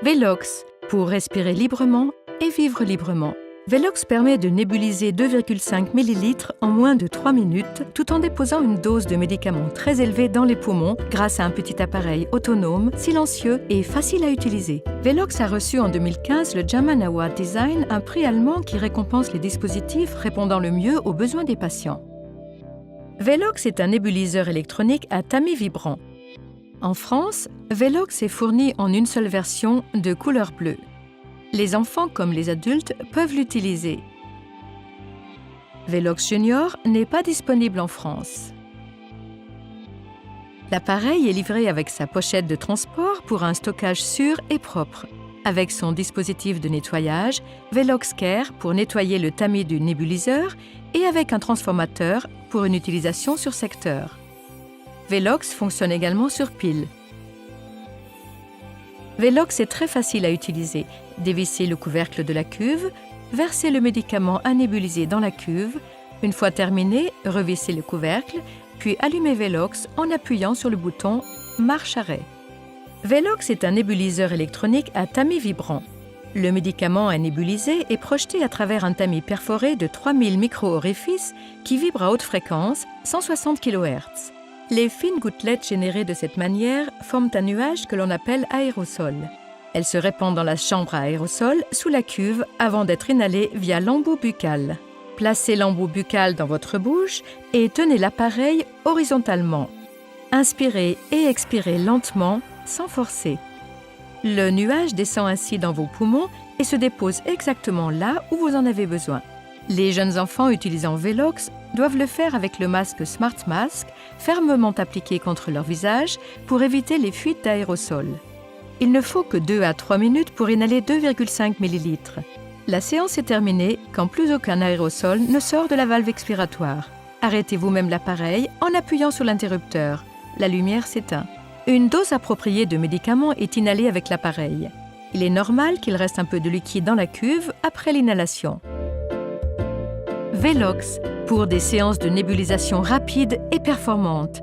Velox, pour respirer librement et vivre librement. Velox permet de nébuliser 2,5 ml en moins de 3 minutes, tout en déposant une dose de médicament très élevée dans les poumons grâce à un petit appareil autonome, silencieux et facile à utiliser. Velox a reçu en 2015 le German Award Design, un prix allemand qui récompense les dispositifs répondant le mieux aux besoins des patients. Velox est un nébuliseur électronique à tamis vibrant. En France, Velox est fourni en une seule version de couleur bleue. Les enfants comme les adultes peuvent l'utiliser. Velox Junior n'est pas disponible en France. L'appareil est livré avec sa pochette de transport pour un stockage sûr et propre. Avec son dispositif de nettoyage, Velox Care pour nettoyer le tamis du nébuliseur et avec un transformateur pour une utilisation sur secteur. Velox fonctionne également sur pile. Velox est très facile à utiliser. Dévissez le couvercle de la cuve, versez le médicament à nébuliser dans la cuve. Une fois terminé, revissez le couvercle, puis allumez Velox en appuyant sur le bouton « Marche-arrêt ». Velox est un nébuliseur électronique à tamis vibrant. Le médicament à nébuliser est projeté à travers un tamis perforé de 3000 micro-orifices qui vibre à haute fréquence, 160 kHz. Les fines gouttelettes générées de cette manière forment un nuage que l'on appelle aérosol. Elles se répandent dans la chambre à aérosol sous la cuve avant d'être inhalées via l'embout buccal. Placez l'embout buccal dans votre bouche et tenez l'appareil horizontalement. Inspirez et expirez lentement, sans forcer. Le nuage descend ainsi dans vos poumons et se dépose exactement là où vous en avez besoin. Les jeunes enfants utilisant Velox doivent le faire avec le masque Smart Mask, fermement appliqué contre leur visage pour éviter les fuites d'aérosol. Il ne faut que 2 à 3 minutes pour inhaler 2,5 ml. La séance est terminée quand plus aucun aérosol ne sort de la valve expiratoire. Arrêtez vous-même l'appareil en appuyant sur l'interrupteur. La lumière s'éteint. Une dose appropriée de médicament est inhalée avec l'appareil. Il est normal qu'il reste un peu de liquide dans la cuve après l'inhalation. Velox, pour des séances de nébulisation rapides et performantes.